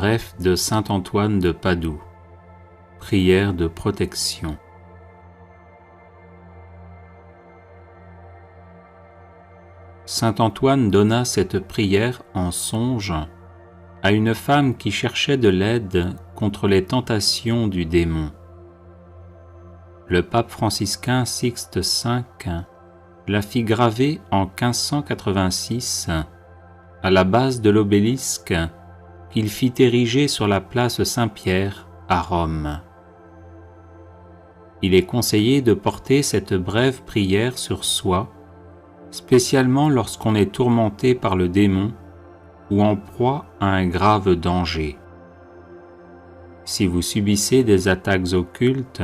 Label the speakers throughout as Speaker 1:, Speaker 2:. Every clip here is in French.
Speaker 1: bref de saint Antoine de Padoue. Prière de protection. Saint Antoine donna cette prière en songe à une femme qui cherchait de l'aide contre les tentations du démon. Le pape franciscain Sixte V la fit graver en 1586 à la base de l'obélisque qu'il fit ériger sur la place Saint-Pierre à Rome. Il est conseillé de porter cette brève prière sur soi, spécialement lorsqu'on est tourmenté par le démon ou en proie à un grave danger. Si vous subissez des attaques occultes,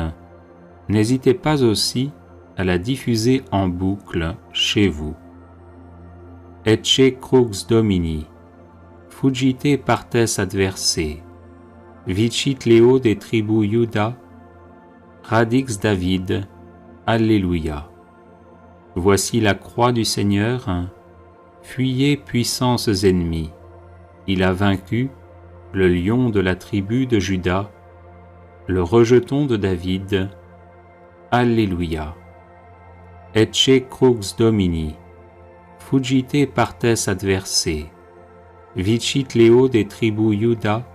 Speaker 1: n'hésitez pas aussi à la diffuser en boucle chez vous. Ecce crux Domini, fuggite partes adversae, vicit Leo de tribu Iuda, radix David, Alléluia. Voici la croix du Seigneur, fuyez puissances ennemies. Il a vaincu le lion de la tribu de Juda, le rejeton de David. Alléluia. Ecce crux Domini, fuggite partes adversae, vicit Leo de tribu Iuda,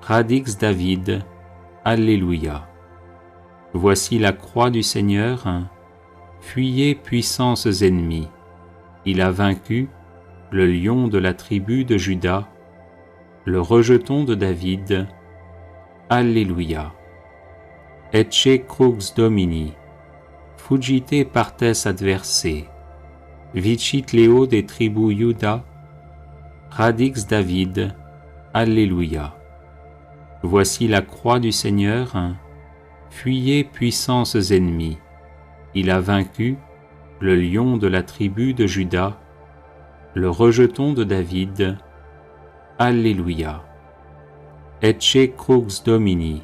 Speaker 1: radix David. Alléluia. Voici la croix du Seigneur, fuyez puissances ennemies. Il a vaincu le lion de la tribu de Juda, le rejeton de David. Alléluia. Ecce crux Domini, fuggite partes adversae, vicit Leo de tribu Iuda, radix David. Alléluia. Voici la croix du Seigneur, fuyez puissances ennemies. Il a vaincu le lion de la tribu de Juda, le rejeton de David. Alléluia. Ecce crux Domini,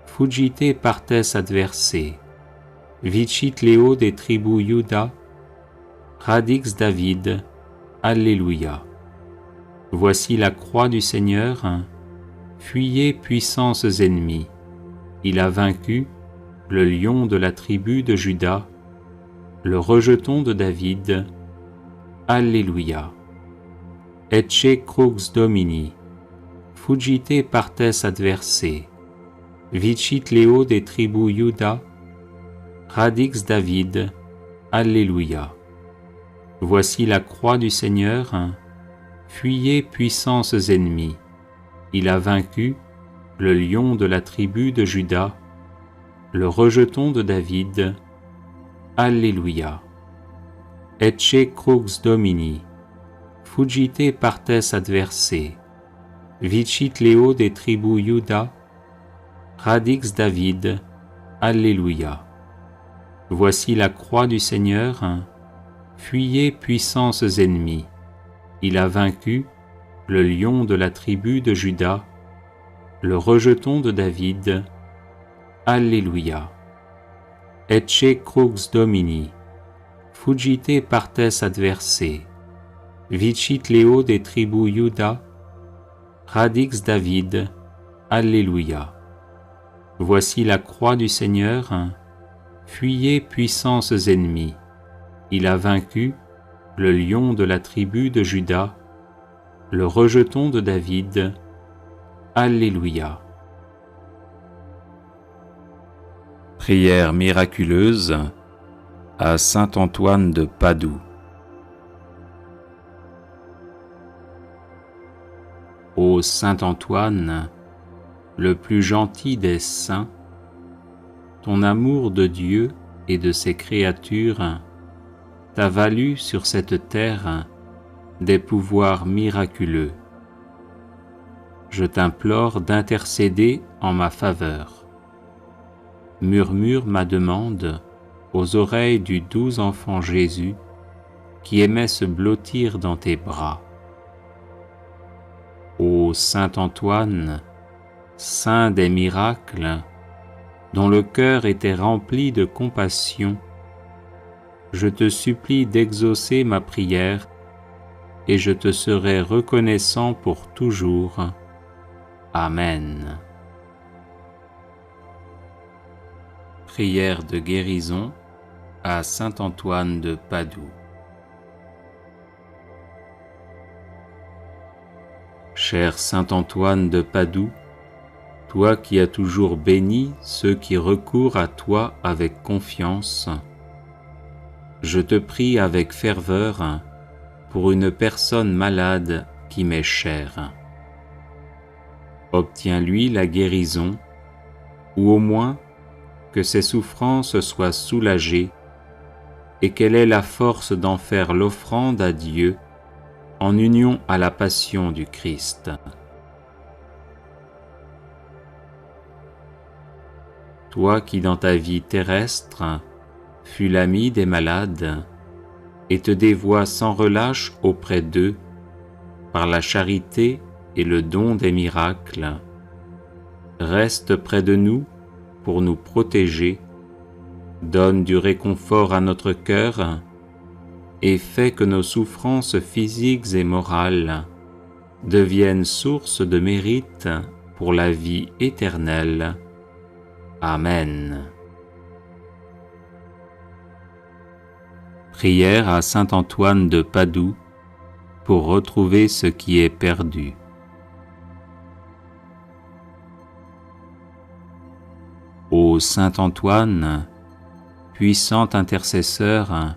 Speaker 1: fuggite partes adversae, vicit Leo de tribu Iuda, radix David. Alléluia. Voici la croix du Seigneur, fuyez puissances ennemies. Il a vaincu le lion de la tribu de Juda, le rejeton de David. Alléluia. Ecce crux Domini, fuggite partes adversae, vicit Leo de tribu Iuda, radix David. Alléluia. Voici la croix du Seigneur, fuyez puissances ennemies. Il a vaincu le lion de la tribu de Juda, le rejeton de David. Alléluia. Ecce crux Domini, fuggite partes adversae, vicit Leo de tribu Iuda, radix David. Alléluia. Voici la croix du Seigneur, fuyez puissances ennemies. Il a vaincu le lion de la tribu de Juda, le rejeton de David. Alléluia. Ecce crux Domini, fuggite partes adversae, vicit Leo de tribu Iuda, radix David. Alléluia. Voici la croix du Seigneur, fuyez puissances ennemies. Il a vaincu le lion de la tribu de Juda, le rejeton de David. Alléluia. Prière miraculeuse à saint Antoine de Padoue. Ô saint Antoine, le plus gentil des saints, ton amour de Dieu et de ses créatures t'a valu sur cette terre des pouvoirs miraculeux. Je t'implore d'intercéder en ma faveur. Murmure ma demande aux oreilles du doux enfant Jésus qui aimait se blottir dans tes bras. Ô saint Antoine, saint des miracles, dont le cœur était rempli de compassion, je te supplie d'exaucer ma prière et je te serai reconnaissant pour toujours. Amen. Prière de guérison à saint Antoine de Padoue. Cher saint Antoine de Padoue, toi qui as toujours béni ceux qui recourent à toi avec confiance, je te prie avec ferveur pour une personne malade qui m'est chère. Obtiens-lui la guérison, ou au moins que ses souffrances soient soulagées et qu'elle ait la force d'en faire l'offrande à Dieu en union à la passion du Christ. Toi qui dans ta vie terrestre fus l'ami des malades et te dévoies sans relâche auprès d'eux par la charité et le don des miracles, reste près de nous pour nous protéger, donne du réconfort à notre cœur et fais que nos souffrances physiques et morales deviennent source de mérite pour la vie éternelle. Amen. Prière à saint Antoine de Padoue pour retrouver ce qui est perdu. Ô saint Antoine, puissant intercesseur,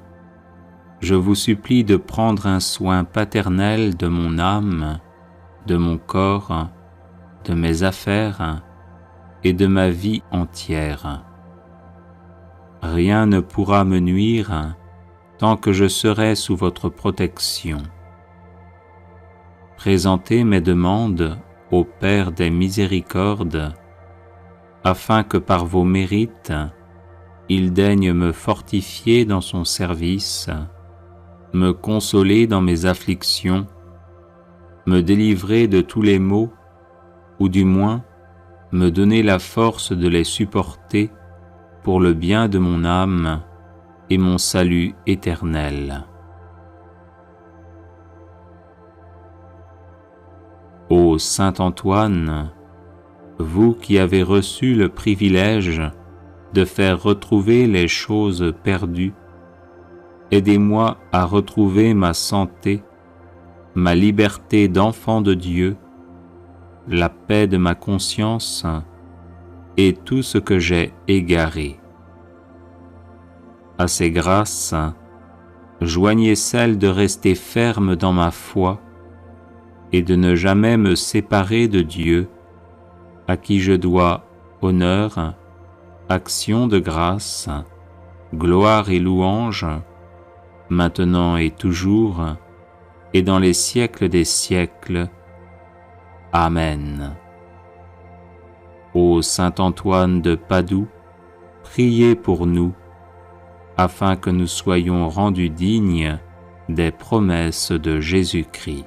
Speaker 1: je vous supplie de prendre un soin paternel de mon âme, de mon corps, de mes affaires et de ma vie entière. Rien ne pourra me nuire tant que je serai sous votre protection. Présentez mes demandes au Père des miséricordes, afin que par vos mérites, il daigne me fortifier dans son service, me consoler dans mes afflictions, me délivrer de tous les maux, ou du moins me donner la force de les supporter pour le bien de mon âme et mon salut éternel. Ô saint Antoine, vous qui avez reçu le privilège de faire retrouver les choses perdues, aidez-moi à retrouver ma santé, ma liberté d'enfant de Dieu, la paix de ma conscience et tout ce que j'ai égaré. À ces grâces, joignez celle de rester ferme dans ma foi et de ne jamais me séparer de Dieu, à qui je dois honneur, action de grâce, gloire et louange, maintenant et toujours, et dans les siècles des siècles. Amen. Ô saint Antoine de Padoue, priez pour nous, afin que nous soyons rendus dignes des promesses de Jésus-Christ.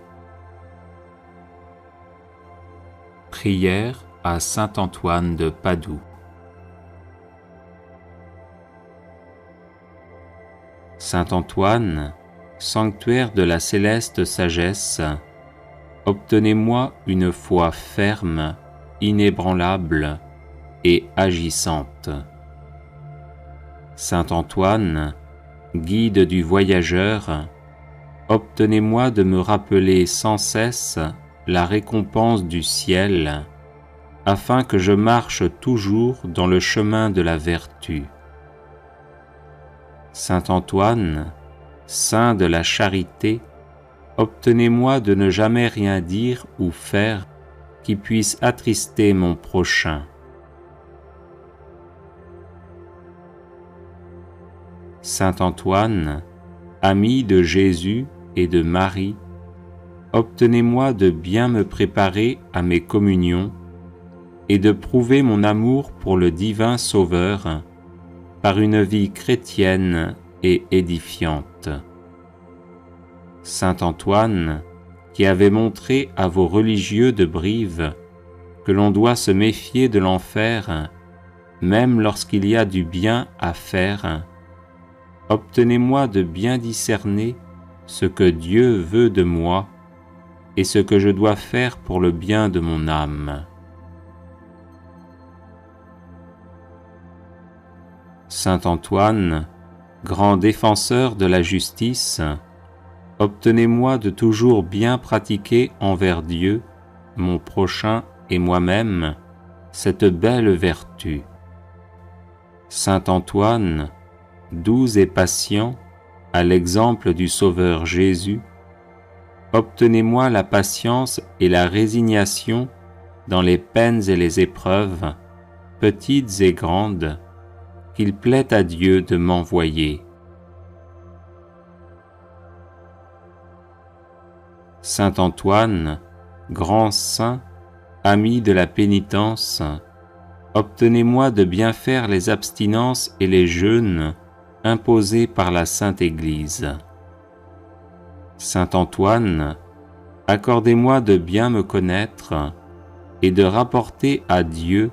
Speaker 1: Prière à saint Antoine de Padoue. Saint Antoine, sanctuaire de la céleste sagesse, obtenez-moi une foi ferme, inébranlable et agissante. Saint Antoine, guide du voyageur, obtenez-moi de me rappeler sans cesse la récompense du ciel, afin que je marche toujours dans le chemin de la vertu. Saint Antoine, saint de la charité, obtenez-moi de ne jamais rien dire ou faire qui puisse attrister mon prochain. Saint Antoine, ami de Jésus et de Marie, obtenez-moi de bien me préparer à mes communions et de prouver mon amour pour le divin Sauveur par une vie chrétienne et édifiante. Saint Antoine, qui avait montré à vos religieux de Brive que l'on doit se méfier de l'enfer, même lorsqu'il y a du bien à faire, obtenez-moi de bien discerner ce que Dieu veut de moi et ce que je dois faire pour le bien de mon âme. Saint Antoine, grand défenseur de la justice, obtenez-moi de toujours bien pratiquer envers Dieu, mon prochain et moi-même, cette belle vertu. Saint Antoine, doux et patient, à l'exemple du Sauveur Jésus, obtenez-moi la patience et la résignation dans les peines et les épreuves, petites et grandes, qu'il plaît à Dieu de m'envoyer. Saint Antoine, grand saint, ami de la pénitence, obtenez-moi de bien faire les abstinences et les jeûnes imposés par la Sainte Église. Saint Antoine, accordez-moi de bien me connaître et de rapporter à Dieu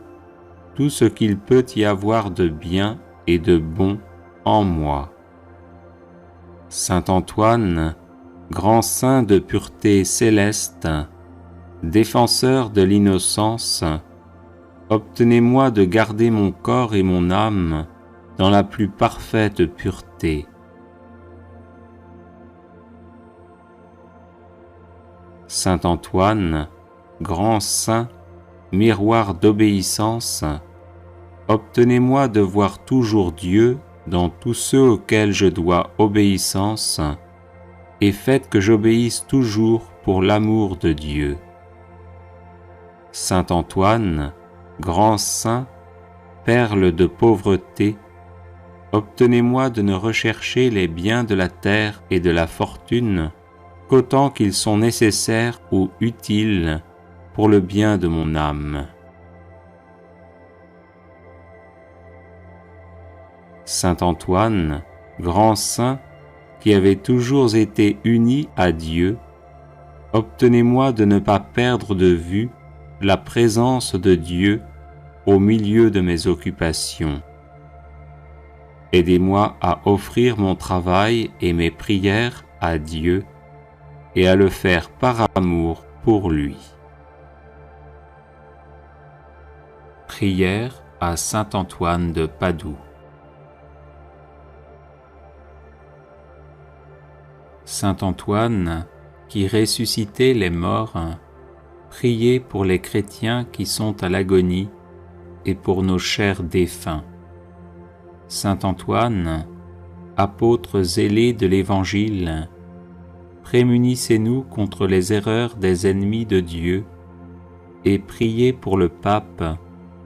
Speaker 1: tout ce qu'il peut y avoir de bien et de bon en moi. Saint Antoine, grand saint de pureté céleste, défenseur de l'innocence, obtenez-moi de garder mon corps et mon âme dans la plus parfaite pureté. Saint Antoine, grand saint, miroir d'obéissance, obtenez-moi de voir toujours Dieu dans tous ceux auxquels je dois obéissance, et faites que j'obéisse toujours pour l'amour de Dieu. Saint Antoine, grand saint, perle de pauvreté, obtenez-moi de ne rechercher les biens de la terre et de la fortune qu'autant qu'ils sont nécessaires ou utiles pour le bien de mon âme. Saint Antoine, grand saint, qui avait toujours été uni à Dieu, obtenez-moi de ne pas perdre de vue la présence de Dieu au milieu de mes occupations. Aidez-moi à offrir mon travail et mes prières à Dieu et à le faire par amour pour lui. Prière à Saint Antoine de Padoue. Saint Antoine, qui ressuscitait les morts, priez pour les chrétiens qui sont à l'agonie et pour nos chers défunts. Saint Antoine, apôtre zélé de l'Évangile, prémunissez-nous contre les erreurs des ennemis de Dieu et priez pour le pape,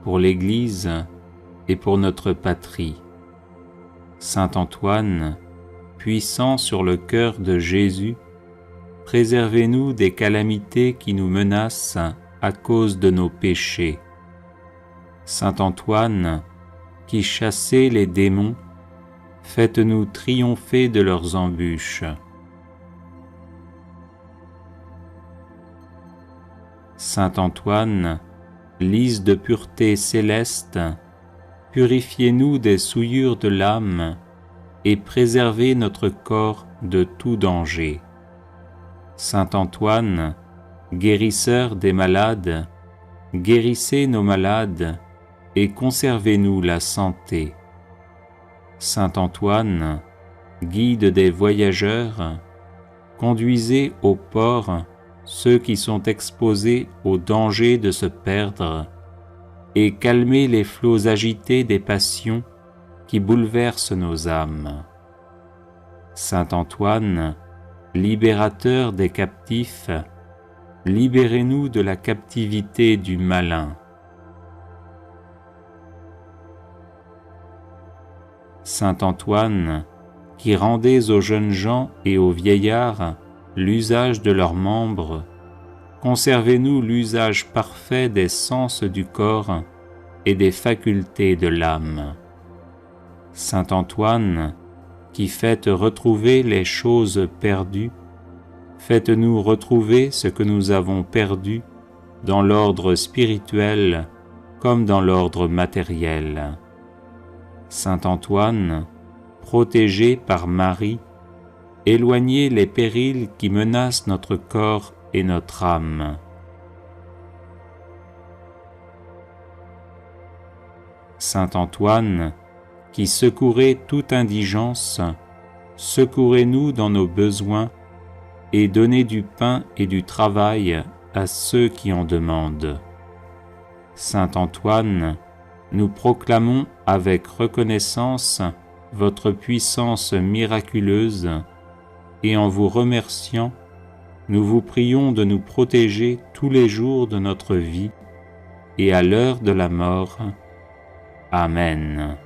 Speaker 1: pour l'Église et pour notre patrie. Saint Antoine, puissant sur le cœur de Jésus, préservez-nous des calamités qui nous menacent à cause de nos péchés. Saint Antoine, qui chassez les démons, faites-nous triompher de leurs embûches. Saint Antoine, lys de pureté céleste, purifiez-nous des souillures de l'âme et préservez notre corps de tout danger. Saint Antoine, guérisseur des malades, guérissez nos malades et conservez-nous la santé. Saint Antoine, guide des voyageurs, conduisez au port ceux qui sont exposés au danger de se perdre et calmez les flots agités des passions qui bouleversent nos âmes. Saint Antoine, libérateur des captifs, libérez-nous de la captivité du malin. Saint Antoine, qui rendez aux jeunes gens et aux vieillards l'usage de leurs membres, conservez-nous l'usage parfait des sens du corps et des facultés de l'âme. Saint Antoine, qui faites retrouver les choses perdues, faites-nous retrouver ce que nous avons perdu dans l'ordre spirituel comme dans l'ordre matériel. Saint Antoine, protégé par Marie, éloignez les périls qui menacent notre corps et notre âme. Saint Antoine, qui secourez toute indigence, secourez-nous dans nos besoins et donnez du pain et du travail à ceux qui en demandent. Saint Antoine, nous proclamons avec reconnaissance votre puissance miraculeuse et en vous remerciant, nous vous prions de nous protéger tous les jours de notre vie et à l'heure de la mort. Amen.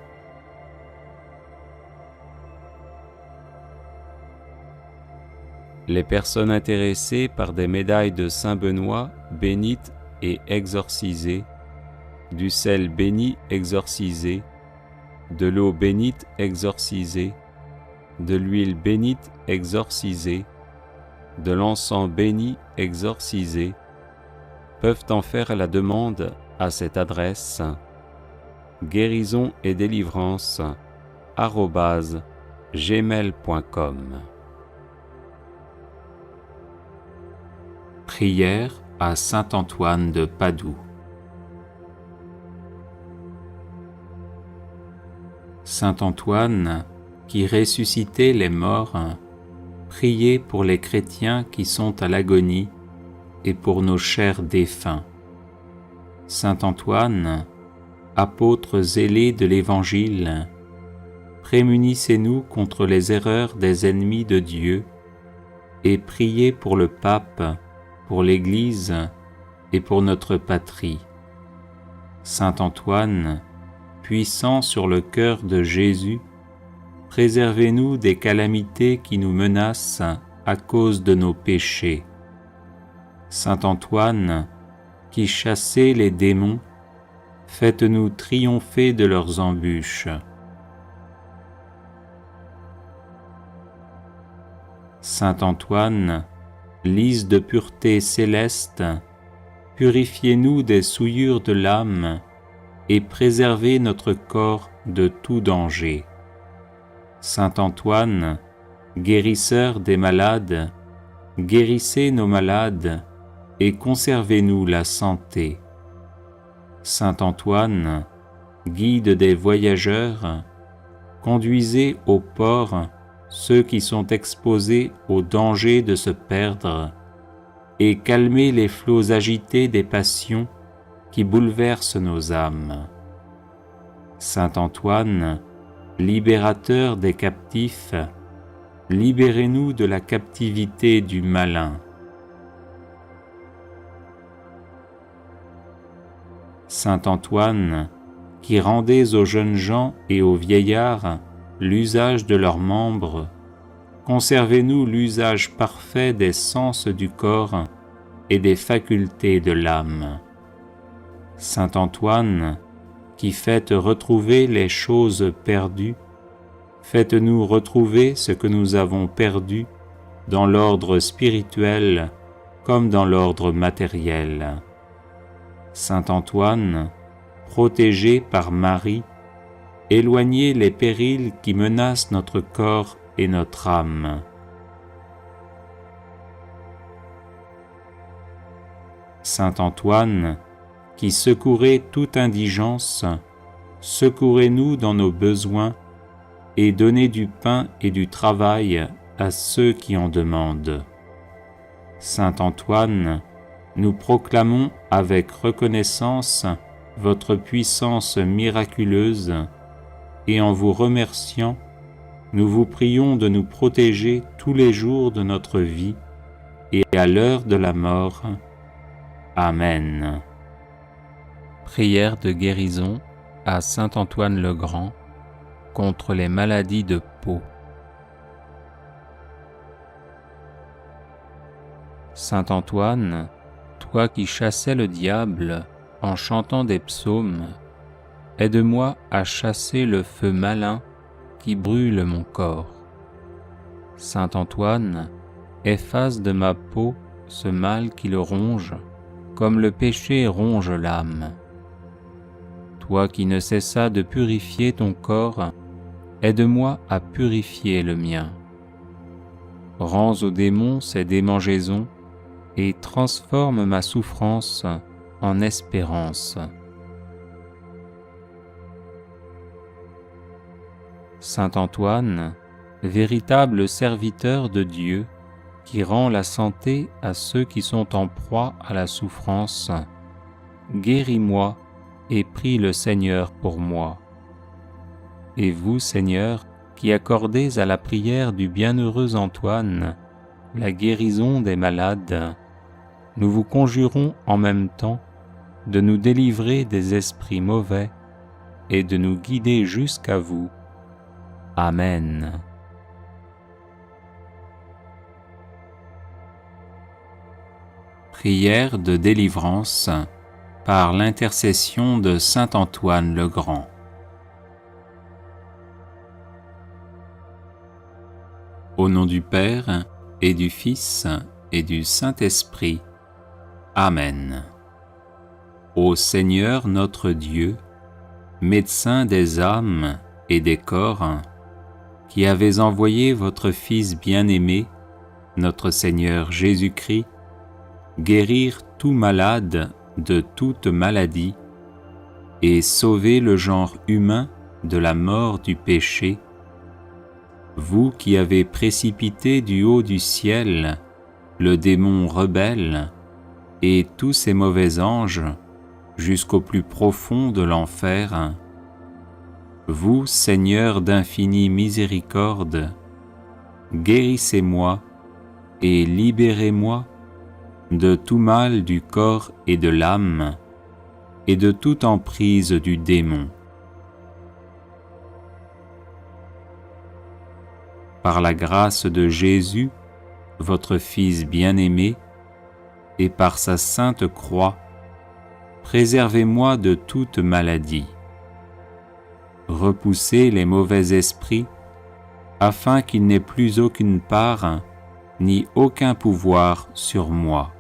Speaker 1: Les personnes intéressées par des médailles de Saint Benoît bénites et exorcisées, du sel béni exorcisé, de l'eau bénite exorcisée, de l'huile bénite exorcisée, de l'encens béni exorcisé, peuvent en faire la demande à cette adresse guérison et délivrance @gmail.com. Prière à Saint Antoine de Padoue. Saint Antoine, qui ressuscitait les morts, priez pour les chrétiens qui sont à l'agonie et pour nos chers défunts. Saint Antoine, apôtre zélé de l'Évangile, prémunissez-nous contre les erreurs des ennemis de Dieu et priez pour le pape, pour l'Église et pour notre patrie. Saint Antoine, puissant sur le cœur de Jésus, préservez-nous des calamités qui nous menacent à cause de nos péchés. Saint Antoine, qui chassez les démons, faites-nous triompher de leurs embûches. Saint Antoine, lys de pureté céleste, purifiez-nous des souillures de l'âme et préservez notre corps de tout danger. Saint Antoine, guérisseur des malades, guérissez nos malades et conservez-nous la santé. Saint Antoine, guide des voyageurs, conduisez au port ceux qui sont exposés au danger de se perdre et calmez les flots agités des passions qui bouleversent nos âmes. Saint Antoine, libérateur des captifs, libérez-nous de la captivité du malin. Saint Antoine, qui rendez aux jeunes gens et aux vieillards l'usage de leurs membres, conservez-nous l'usage parfait des sens du corps et des facultés de l'âme. Saint Antoine, qui faites retrouver les choses perdues, faites-nous retrouver ce que nous avons perdu dans l'ordre spirituel comme dans l'ordre matériel. Saint Antoine, protégé par Marie, éloignez les périls qui menacent notre corps et notre âme. Saint Antoine, qui secourez toute indigence, secourez-nous dans nos besoins et donnez du pain et du travail à ceux qui en demandent. Saint Antoine, nous proclamons avec reconnaissance votre puissance miraculeuse et en vous remerciant, nous vous prions de nous protéger tous les jours de notre vie et à l'heure de la mort. Amen. Prière de guérison à Saint Antoine le Grand contre les maladies de peau. Saint Antoine, toi qui chassais le diable en chantant des psaumes, aide-moi à chasser le feu malin qui brûle mon corps. Saint Antoine, efface de ma peau ce mal qui le ronge, comme le péché ronge l'âme. Toi qui ne cessas de purifier ton corps, aide-moi à purifier le mien. Rends aux démons ces démangeaisons et transforme ma souffrance en espérance. Saint Antoine, véritable serviteur de Dieu, qui rend la santé à ceux qui sont en proie à la souffrance, guéris-moi et prie le Seigneur pour moi. Et vous, Seigneur, qui accordez à la prière du bienheureux Antoine la guérison des malades, nous vous conjurons en même temps de nous délivrer des esprits mauvais et de nous guider jusqu'à vous. Amen. Prière de délivrance par l'intercession de Saint Antoine le Grand. Au nom du Père, et du Fils, et du Saint-Esprit. Amen. Ô Seigneur notre Dieu, médecin des âmes et des corps, qui avez envoyé votre Fils bien-aimé, notre Seigneur Jésus-Christ, guérir tout malade de toute maladie et sauver le genre humain de la mort du péché, vous qui avez précipité du haut du ciel le démon rebelle et tous ses mauvais anges jusqu'au plus profond de l'enfer, vous, Seigneur d'infinie miséricorde, guérissez-moi et libérez-moi de tout mal du corps et de l'âme et de toute emprise du démon. Par la grâce de Jésus, votre Fils bien-aimé, et par sa sainte croix, préservez-moi de toute maladie. Repoussez les mauvais esprits, afin qu'ils n'aient plus aucune part, ni aucun pouvoir sur moi.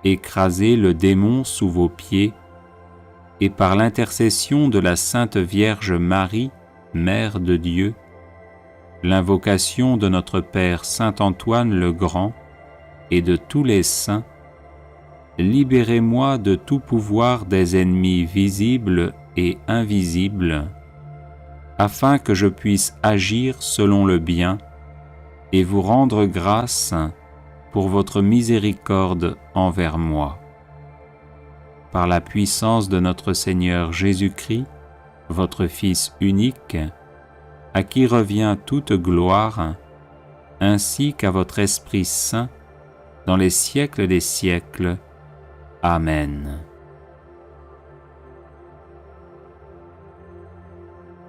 Speaker 1: Écrasez le démon sous vos pieds, et par l'intercession de la Sainte Vierge Marie, Mère de Dieu, l'invocation de notre Père Saint Antoine le Grand et de tous les saints, libérez-moi de tout pouvoir des ennemis visibles et invisibles, afin que je puisse agir selon le bien et vous rendre grâce pour votre miséricorde envers moi. Par la puissance de notre Seigneur Jésus-Christ, votre Fils unique, à qui revient toute gloire, ainsi qu'à votre Esprit Saint, dans les siècles des siècles. Amen.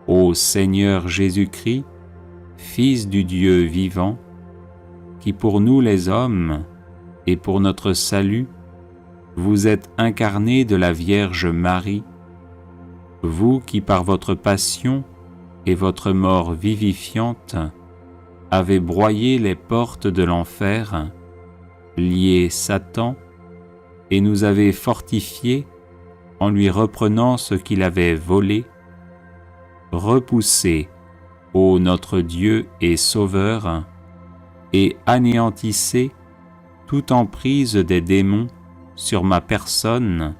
Speaker 1: Ô Seigneur Jésus-Christ, Fils du Dieu vivant, qui pour nous les hommes, et pour notre salut, vous êtes incarné de la Vierge Marie, vous qui par votre passion et votre mort vivifiante avez broyé les portes de l'enfer, lié Satan, et nous avez fortifiés en lui reprenant ce qu'il avait volé, repoussez, ô notre Dieu et Sauveur, et anéantissez toute emprise des démons sur ma personne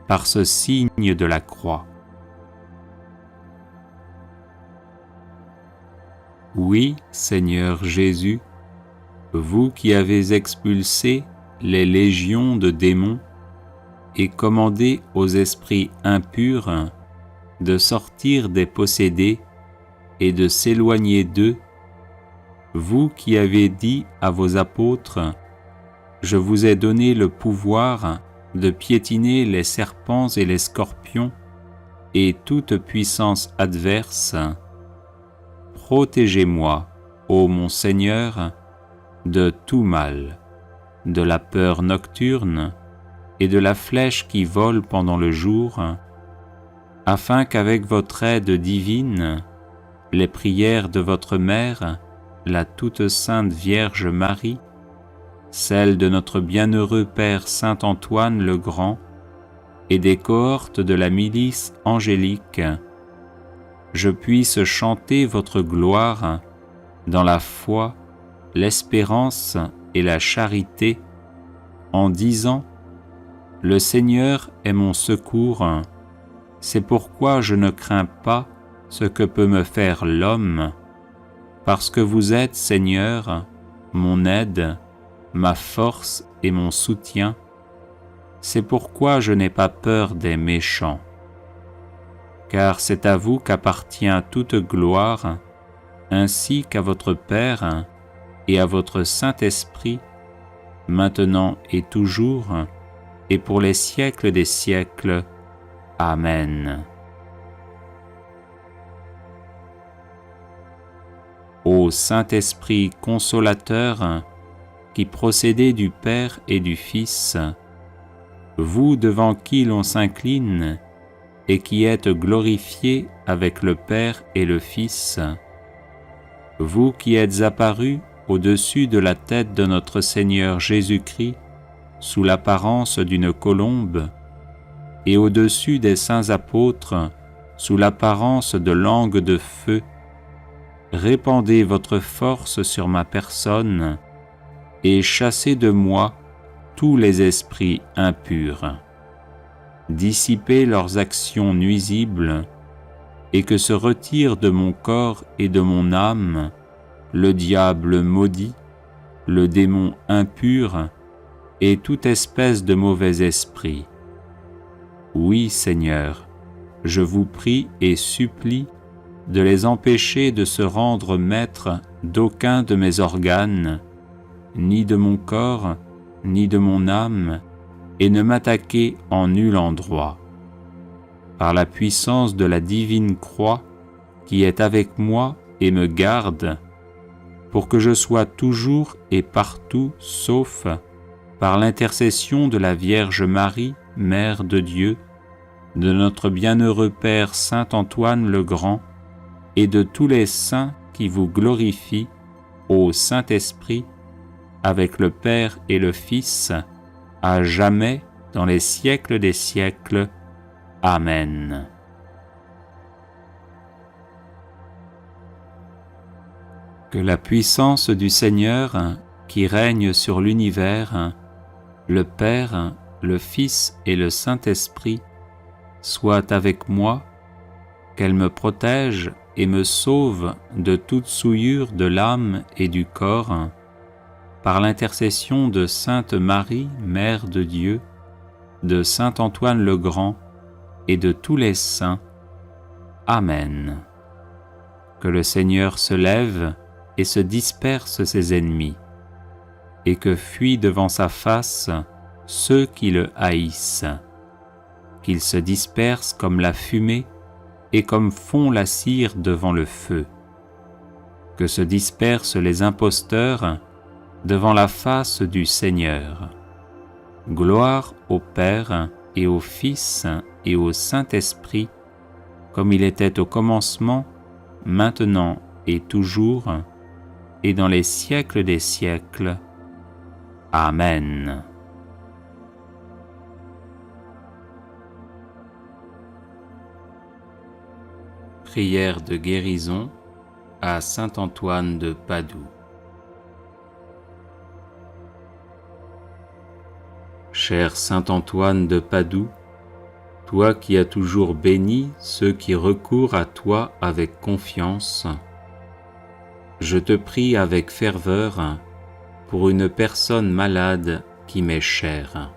Speaker 1: par ce signe de la croix. Oui, Seigneur Jésus, vous qui avez expulsé les légions de démons et commandé aux esprits impurs de sortir des possédés et de s'éloigner d'eux, vous qui avez dit à vos apôtres, « Je vous ai donné le pouvoir de piétiner les serpents et les scorpions et toute puissance adverse, protégez-moi, ô mon Seigneur, de tout mal, de la peur nocturne et de la flèche qui vole pendant le jour, afin qu'avec votre aide divine, les prières de votre Mère, la toute sainte Vierge Marie, celles de notre bienheureux Père Saint Antoine le Grand et des cohortes de la milice angélique, je puisse chanter votre gloire dans la foi, l'espérance et la charité, en disant « Le Seigneur est mon secours, c'est pourquoi je ne crains pas ce que peut me faire l'homme, parce que vous êtes, Seigneur, mon aide, ma force et mon soutien. C'est pourquoi je n'ai pas peur des méchants. Car c'est à vous qu'appartient toute gloire, ainsi qu'à votre Père et à votre Saint-Esprit, maintenant et toujours, et pour les siècles des siècles. Amen. Ô Saint-Esprit consolateur, qui procédez du Père et du Fils, vous devant qui l'on s'incline et qui êtes glorifiés avec le Père et le Fils, vous qui êtes apparus au-dessus de la tête de notre Seigneur Jésus-Christ sous l'apparence d'une colombe, et au-dessus des saints apôtres sous l'apparence de langues de feu, répandez votre force sur ma personne et chassez de moi tous les esprits impurs. Dissipez leurs actions nuisibles et que se retire de mon corps et de mon âme le diable maudit, le démon impur et toute espèce de mauvais esprit. Oui, Seigneur, je vous prie et supplie de les empêcher de se rendre maîtres d'aucun de mes organes, ni de mon corps, ni de mon âme, et ne m'attaquer en nul endroit. Par la puissance de la divine croix qui est avec moi et me garde, pour que je sois toujours et partout sauf par l'intercession de la Vierge Marie, Mère de Dieu, de notre bienheureux Père Saint Antoine le Grand, et de tous les saints qui vous glorifient, ô Saint-Esprit, avec le Père et le Fils, à jamais dans les siècles des siècles. Amen. Que la puissance du Seigneur, qui règne sur l'univers, le Père, le Fils et le Saint-Esprit, soit avec moi, qu'elle me protège et me sauve de toute souillure de l'âme et du corps, par l'intercession de Sainte Marie, Mère de Dieu, de Saint Antoine le Grand et de tous les saints. Amen. Que le Seigneur se lève et se disperse ses ennemis, et que fuient devant sa face ceux qui le haïssent, qu'il se disperse comme la fumée et comme fond la cire devant le feu, que se dispersent les imposteurs devant la face du Seigneur. Gloire au Père et au Fils et au Saint-Esprit, comme il était au commencement, maintenant et toujours, et dans les siècles des siècles. Amen. Prière de guérison à Saint Antoine de Padoue. Cher Saint Antoine de Padoue, toi qui as toujours béni ceux qui recourent à toi avec confiance, je te prie avec ferveur pour une personne malade qui m'est chère.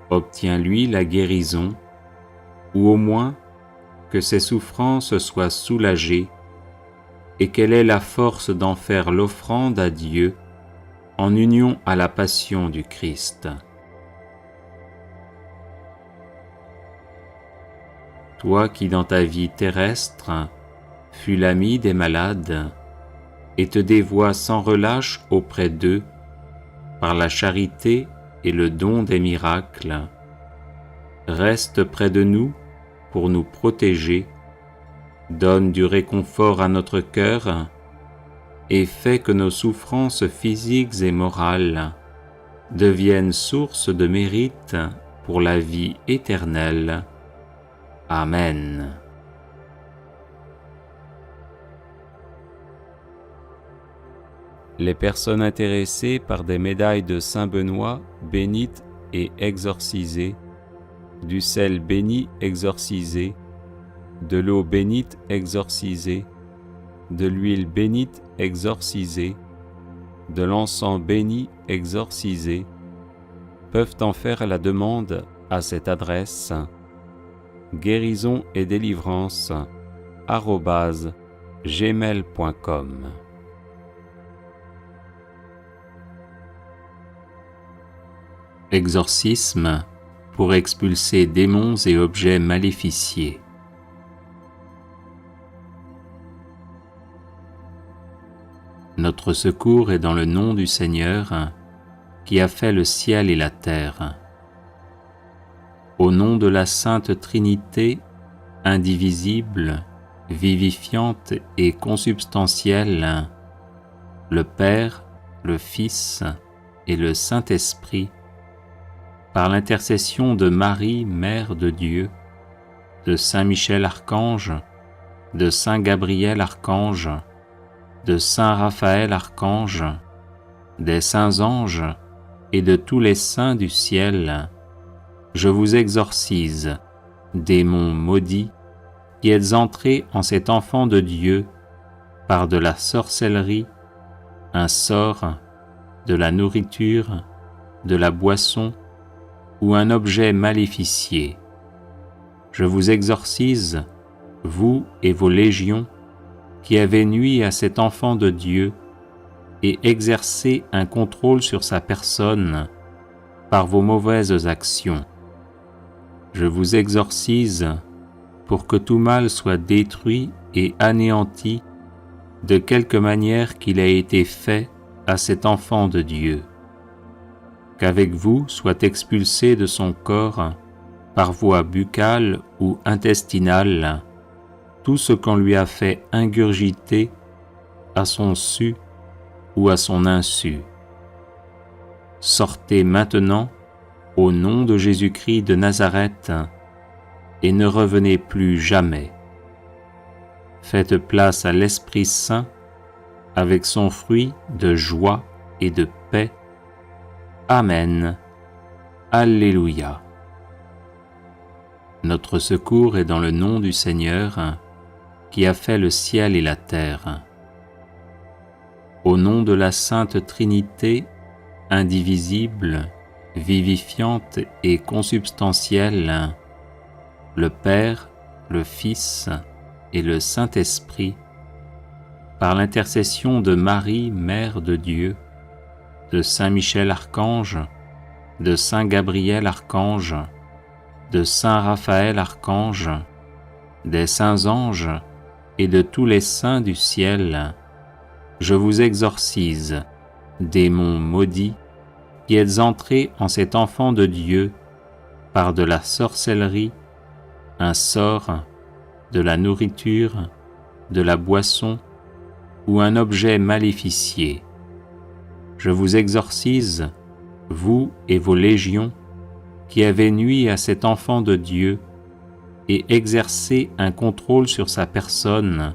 Speaker 1: Obtiens-lui la guérison, ou au moins que ses souffrances soient soulagées et qu'elle ait la force d'en faire l'offrande à Dieu en union à la passion du Christ. Toi qui dans ta vie terrestre fus l'ami des malades et te dévoies sans relâche auprès d'eux par la charité et le don des miracles, reste près de nous pour nous protéger, donne du réconfort à notre cœur et fais que nos souffrances physiques et morales deviennent source de mérite pour la vie éternelle. Amen. Les personnes intéressées par des médailles de Saint Benoît bénites et exorcisées, du sel béni exorcisé, de l'eau bénite exorcisée, de l'huile bénite exorcisée, de l'encens béni exorcisé, peuvent en faire la demande à cette adresse guérison et délivrance @gmail.com. Exorcisme pour expulser démons et objets maléficiés. Notre secours est dans le nom du Seigneur, qui a fait le ciel et la terre. Au nom de la Sainte Trinité, indivisible, vivifiante et consubstantielle, le Père, le Fils et le Saint-Esprit, par l'intercession de Marie, Mère de Dieu, de Saint Michel Archange, de Saint Gabriel Archange, de Saint Raphaël Archange, des saints anges et de tous les saints du ciel, je vous exorcise, démons maudits, qui êtes entrés en cet enfant de Dieu par de la sorcellerie, un sort, de la nourriture, de la boisson ou un objet maléficié. Je vous exorcise, vous et vos légions, qui avez nui à cet enfant de Dieu et exercé un contrôle sur sa personne par vos mauvaises actions. Je vous exorcise pour que tout mal soit détruit et anéanti de quelque manière qu'il a été fait à cet enfant de Dieu. Qu'avec vous soit expulsé de son corps, par voie buccale ou intestinale, tout ce qu'on lui a fait ingurgiter à son su ou à son insu. Sortez maintenant au nom de Jésus-Christ de Nazareth et ne revenez plus jamais. Faites place à l'Esprit Saint avec son fruit de joie et de paix. Amen. Alléluia. Notre secours est dans le nom du Seigneur, qui a fait le ciel et la terre. Au nom de la Sainte Trinité, indivisible, vivifiante et consubstantielle, le Père, le Fils et le Saint-Esprit, par l'intercession de Marie, Mère de Dieu, de Saint Michel Archange, de Saint Gabriel Archange, de Saint Raphaël Archange, des saints anges et de tous les saints du ciel, je vous exorcise, démons maudits, qui êtes entrés en cet enfant de Dieu par de la sorcellerie, un sort, de la nourriture, de la boisson ou un objet maléficié. Je vous exorcise, vous et vos légions, qui avez nui à cet enfant de Dieu et exercé un contrôle sur sa personne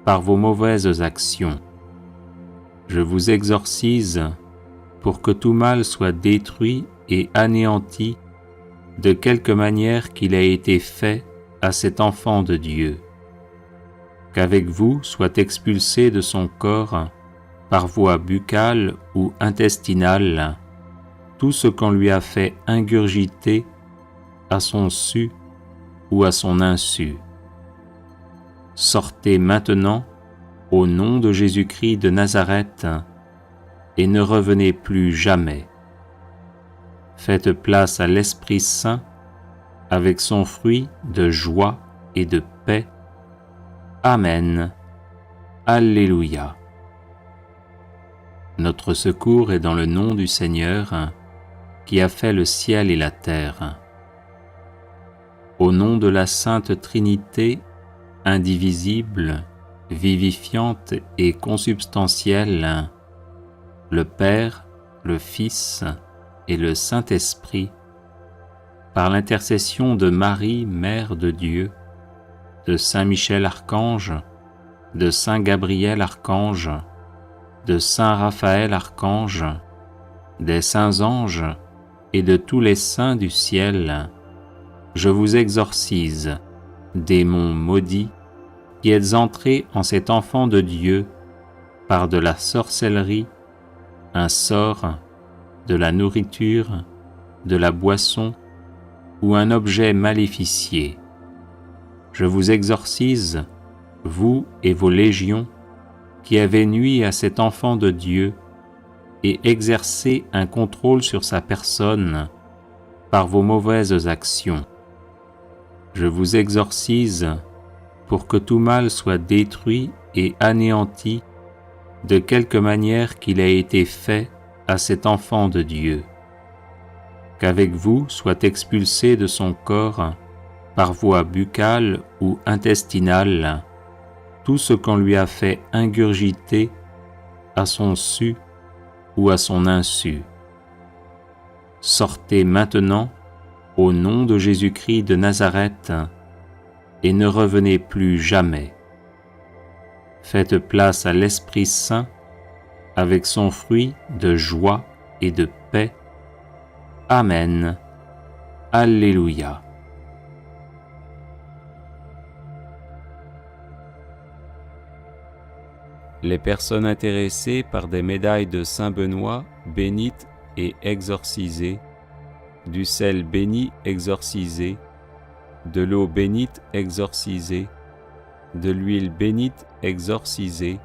Speaker 1: par vos mauvaises actions. Je vous exorcise pour que tout mal soit détruit et anéanti de quelque manière qu'il a été fait à cet enfant de Dieu. Qu'avec vous soit expulsé de son corps, par voie buccale ou intestinale, tout ce qu'on lui a fait ingurgiter à son su ou à son insu. Sortez maintenant au nom de Jésus-Christ de Nazareth et ne revenez plus jamais. Faites place à l'Esprit Saint avec son fruit de joie et de paix. Amen. Alléluia. Notre secours est dans le nom du Seigneur, qui a fait le ciel et la terre. Au nom de la Sainte Trinité, indivisible, vivifiante et consubstantielle, le Père, le Fils et le Saint-Esprit, par l'intercession de Marie, Mère de Dieu, de Saint Michel Archange, de Saint Gabriel Archange, de Saint Raphaël Archange, des saints anges et de tous les saints du ciel, je vous exorcise, démons maudits, qui êtes entrés en cet enfant de Dieu par de la sorcellerie, un sort, de la nourriture, de la boisson ou un objet maléficié. Je vous exorcise, vous et vos légions, qui avez nui à cet enfant de Dieu et exercé un contrôle sur sa personne par vos mauvaises actions. Je vous exorcise pour que tout mal soit détruit et anéanti de quelque manière qu'il a été fait à cet enfant de Dieu. Qu'avec vous soit expulsé de son corps, par voie buccale ou intestinale, tout ce qu'on lui a fait ingurgiter à son su ou à son insu. Sortez maintenant au nom de Jésus-Christ de Nazareth et ne revenez plus jamais. Faites place à l'Esprit Saint avec son fruit de joie et de paix. Amen. Alléluia. Les personnes intéressées par des médailles de Saint Benoît bénites et exorcisées, du sel béni exorcisé, de l'eau bénite exorcisée, de l'huile bénite exorcisée,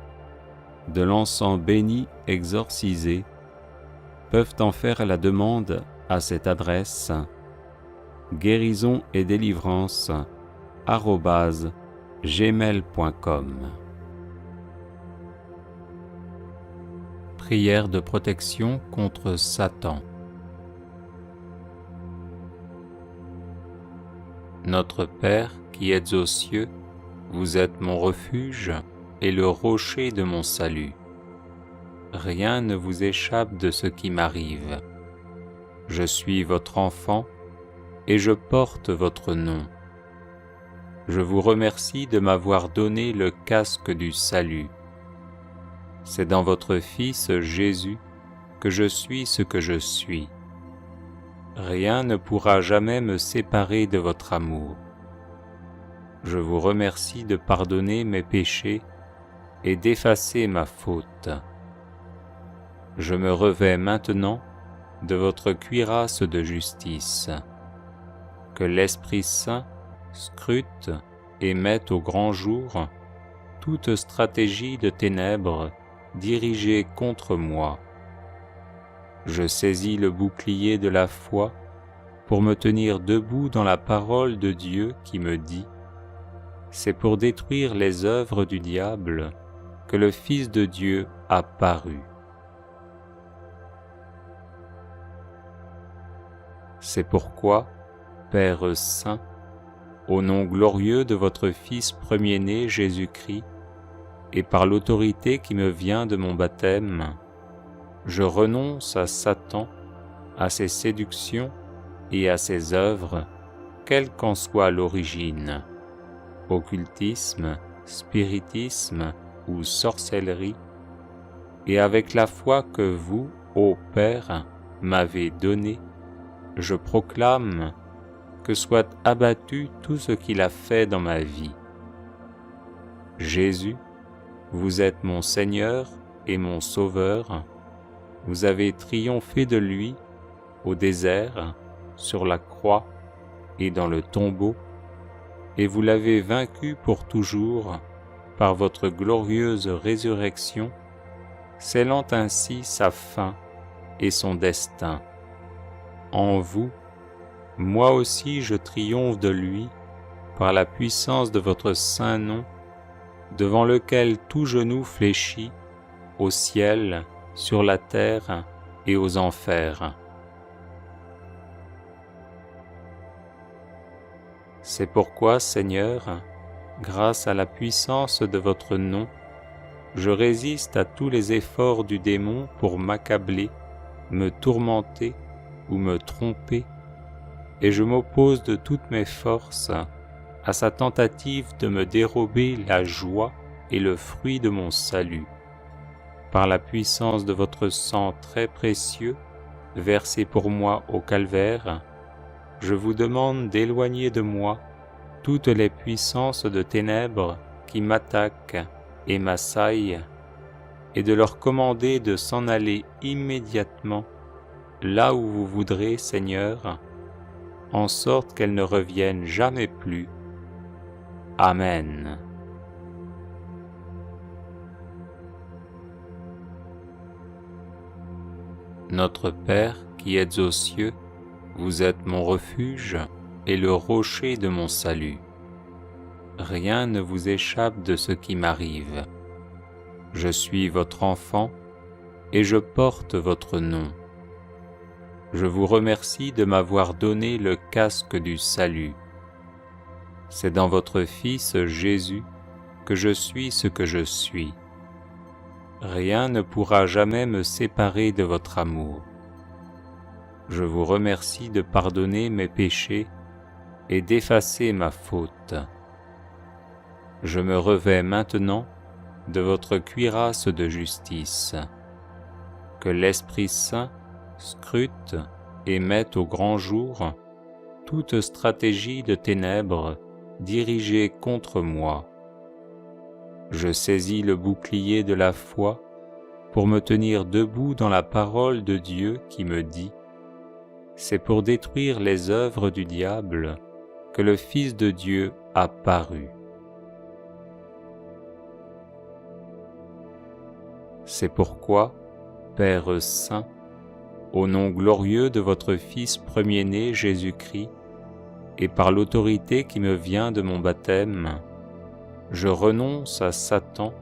Speaker 1: de l'encens béni exorcisé, peuvent en faire la demande à cette adresse guérison et délivrance @gmail.com. Prière de protection contre Satan. Notre Père qui êtes aux cieux, vous êtes mon refuge et le rocher de mon salut. Rien ne vous échappe de ce qui m'arrive. Je suis votre enfant et je porte votre nom. Je vous remercie de m'avoir donné le casque du salut. C'est dans votre Fils Jésus que je suis ce que je suis. Rien ne pourra jamais me séparer de votre amour. Je vous remercie de pardonner mes péchés et d'effacer ma faute. Je me revêts maintenant de votre cuirasse de justice. Que l'Esprit Saint scrute et mette au grand jour toute stratégie de ténèbres dirigée contre moi. Je saisis le bouclier de la foi pour me tenir debout dans la parole de Dieu qui me dit : c'est pour détruire les œuvres du diable que le Fils de Dieu a paru. C'est pourquoi, Père Saint, au nom glorieux de votre Fils premier-né Jésus-Christ, et par l'autorité qui me vient de mon baptême, je renonce à Satan, à ses séductions et à ses œuvres, quelle qu'en soit l'origine, occultisme, spiritisme ou sorcellerie, et avec la foi que vous, ô Père, m'avez donnée, je proclame que soit abattu tout ce qu'il a fait dans ma vie. Jésus, vous êtes mon Seigneur et mon Sauveur. Vous avez triomphé de lui au désert, sur la croix et dans le tombeau, et vous l'avez vaincu pour toujours par votre glorieuse résurrection, scellant ainsi sa fin et son destin. En vous, moi aussi je triomphe de lui par la puissance de votre saint nom, devant lequel tout genou fléchit, au ciel, sur la terre et aux enfers. C'est pourquoi, Seigneur, grâce à la puissance de votre nom, je résiste à tous les efforts du démon pour m'accabler, me tourmenter ou me tromper, et je m'oppose de toutes mes forces à sa tentative de me dérober la joie et le fruit de mon salut. Par la puissance de votre sang très précieux, versé pour moi au calvaire, je vous demande d'éloigner de moi toutes les puissances de ténèbres qui m'attaquent et m'assaillent, et de leur commander de s'en aller immédiatement là où vous voudrez, Seigneur, en sorte qu'elles ne reviennent jamais plus. Amen. Notre Père qui êtes aux cieux, vous êtes mon refuge et le rocher de mon salut. Rien ne vous échappe de ce qui m'arrive. Je suis votre enfant et je porte votre nom. Je vous remercie de m'avoir donné le casque du salut. C'est dans votre Fils Jésus que je suis ce que je suis. Rien ne pourra jamais me séparer de votre amour. Je vous remercie de pardonner mes péchés et d'effacer ma faute. Je me revêts maintenant de votre cuirasse de justice. Que l'Esprit Saint scrute et mette au grand jour toute stratégie de ténèbres dirigée contre moi. Je saisis le bouclier de la foi pour me tenir debout dans la parole de Dieu qui me dit : c'est pour détruire les œuvres du diable que le Fils de Dieu a paru. C'est pourquoi, Père Saint, au nom glorieux de votre Fils premier-né Jésus-Christ, et par l'autorité qui me vient de mon baptême, je renonce à Satan,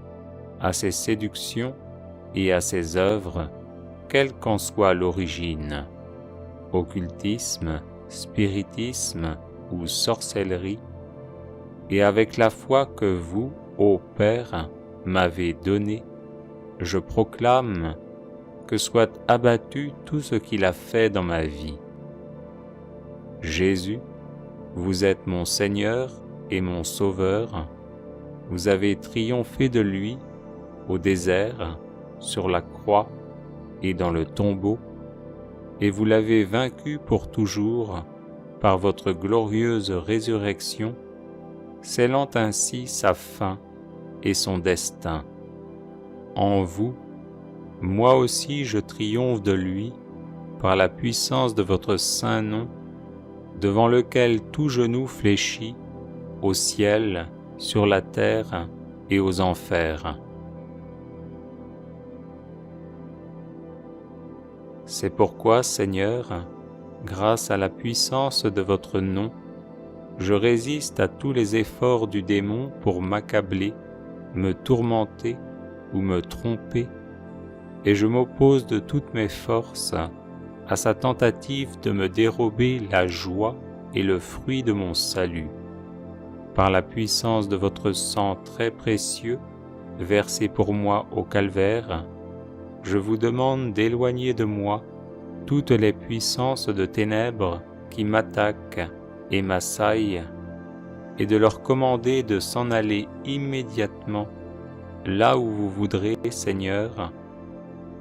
Speaker 1: à ses séductions et à ses œuvres, quelle qu'en soit l'origine, occultisme, spiritisme ou sorcellerie, et avec la foi que vous, ô Père, m'avez donnée, je proclame que soit abattu tout ce qu'il a fait dans ma vie. Jésus, vous êtes mon Seigneur et mon Sauveur. Vous avez triomphé de lui au désert, sur la croix et dans le tombeau, et vous l'avez vaincu pour toujours par votre glorieuse résurrection, scellant ainsi sa fin et son destin. En vous, moi aussi je triomphe de lui par la puissance de votre saint nom, devant lequel tout genou fléchit, au ciel, sur la terre et aux enfers. C'est pourquoi, Seigneur, grâce à la puissance de votre nom, je résiste à tous les efforts du démon pour m'accabler, me tourmenter ou me tromper, et je m'oppose de toutes mes forces à sa tentative de me dérober la joie et le fruit de mon salut. Par la puissance de votre sang très précieux, versé pour moi au calvaire, je vous demande d'éloigner de moi toutes les puissances de ténèbres qui m'attaquent et m'assaillent, et de leur commander de s'en aller immédiatement là où vous voudrez, Seigneur,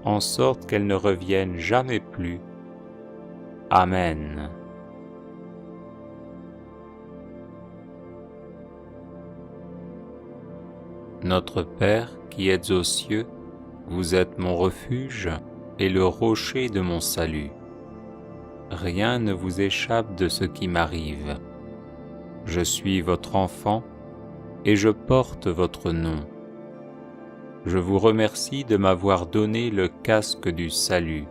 Speaker 1: en sorte qu'elles ne reviennent jamais plus. Amen. Notre Père qui êtes aux cieux, vous êtes mon refuge et le rocher de mon salut. Rien ne vous échappe de ce qui m'arrive. Je suis votre enfant et je porte votre nom. Je vous remercie de m'avoir donné le casque du salut.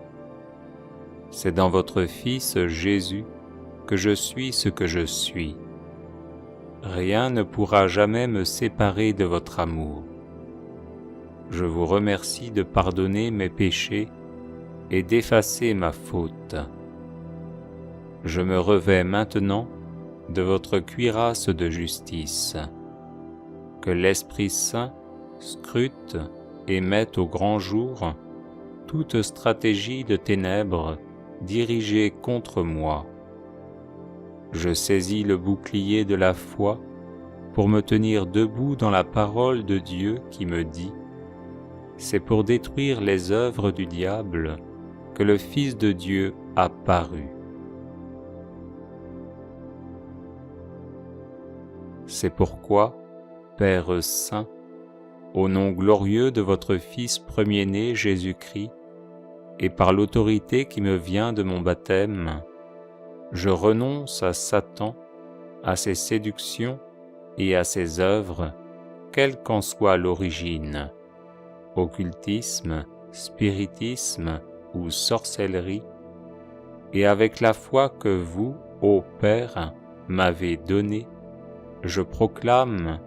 Speaker 1: C'est dans votre Fils Jésus que je suis ce que je suis. Rien ne pourra jamais me séparer de votre amour. Je vous remercie de pardonner mes péchés et d'effacer ma faute. Je me revêts maintenant de votre cuirasse de justice. Que l'Esprit Saint scrute et mette au grand jour toute stratégie de ténèbres dirigée contre moi. Je saisis le bouclier de la foi pour me tenir debout dans la parole de Dieu qui me dit : c'est pour détruire les œuvres du diable que le Fils de Dieu a paru. C'est pourquoi, Père saint, au nom glorieux de votre Fils premier-né Jésus-Christ, et par l'autorité qui me vient de mon baptême, je renonce à Satan, à ses séductions et à ses œuvres, quelle qu'en soit l'origine, occultisme, spiritisme ou sorcellerie, et avec la foi que vous, ô Père, m'avez donnée, je proclame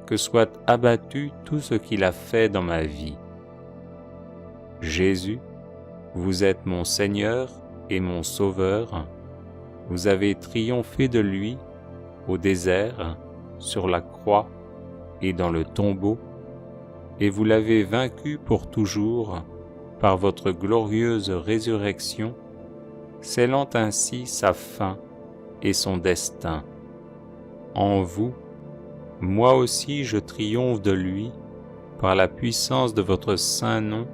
Speaker 1: que soit abattu tout ce qu'il a fait dans ma vie. Jésus, vous êtes mon Seigneur et mon Sauveur, vous avez triomphé de lui au désert, sur la croix et dans le tombeau, et vous l'avez vaincu pour toujours par votre glorieuse résurrection, scellant ainsi sa fin et son destin. En vous, moi aussi je triomphe de lui par la puissance de votre saint nom,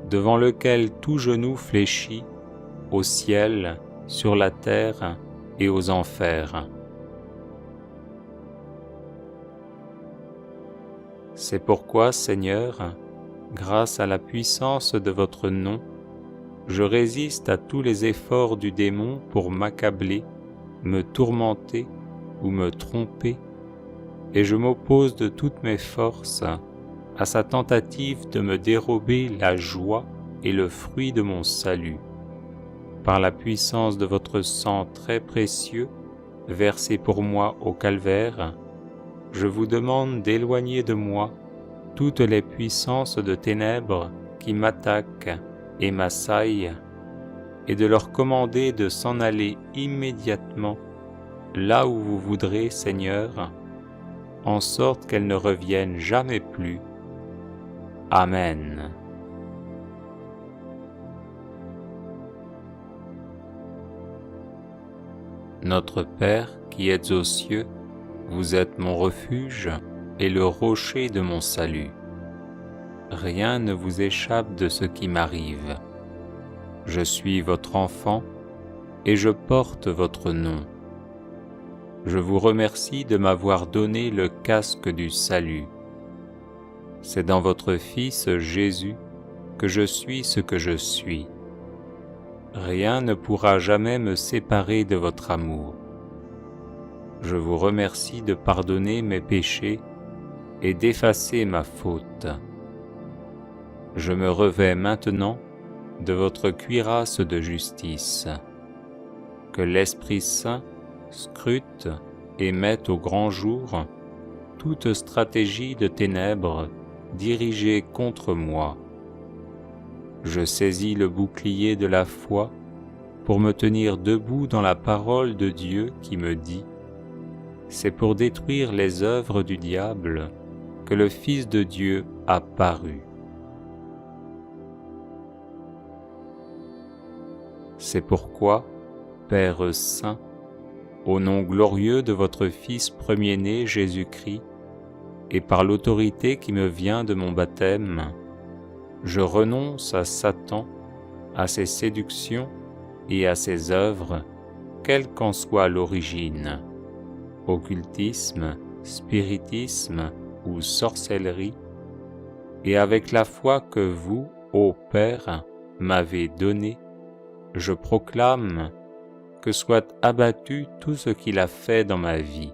Speaker 1: devant lequel tout genou fléchit, au ciel, sur la terre et aux enfers. C'est pourquoi, Seigneur, grâce à la puissance de votre nom, je résiste à tous les efforts du démon pour m'accabler, me tourmenter ou me tromper, et je m'oppose de toutes mes forces à sa tentative de me dérober la joie et le fruit de mon salut. Par la puissance de votre sang très précieux, versé pour moi au calvaire, je vous demande d'éloigner de moi toutes les puissances de ténèbres qui m'attaquent et m'assaillent, et de leur commander de s'en aller immédiatement là où vous voudrez, Seigneur, en sorte qu'elles ne reviennent jamais plus. Amen. Notre Père qui êtes aux cieux, vous êtes mon refuge et le rocher de mon salut. Rien ne vous échappe de ce qui m'arrive. Je suis votre enfant et je porte votre nom. Je vous remercie de m'avoir donné le casque du salut. C'est dans votre Fils Jésus que je suis ce que je suis. Rien ne pourra jamais me séparer de votre amour. Je vous remercie de pardonner mes péchés et d'effacer ma faute. Je me revêts maintenant de votre cuirasse de justice. Que l'Esprit Saint scrute et mette au grand jour toute stratégie de ténèbres dirigée contre moi. Je saisis le bouclier de la foi pour me tenir debout dans la parole de Dieu qui me dit : c'est pour détruire les œuvres du diable que le Fils de Dieu a paru. C'est pourquoi, Père saint, au nom glorieux de votre Fils premier-né Jésus-Christ, et par l'autorité qui me vient de mon baptême, je renonce à Satan, à ses séductions et à ses œuvres, quelle qu'en soit l'origine, occultisme, spiritisme ou sorcellerie, et avec la foi que vous, ô Père, m'avez donnée, je proclame que soit abattu tout ce qu'il a fait dans ma vie.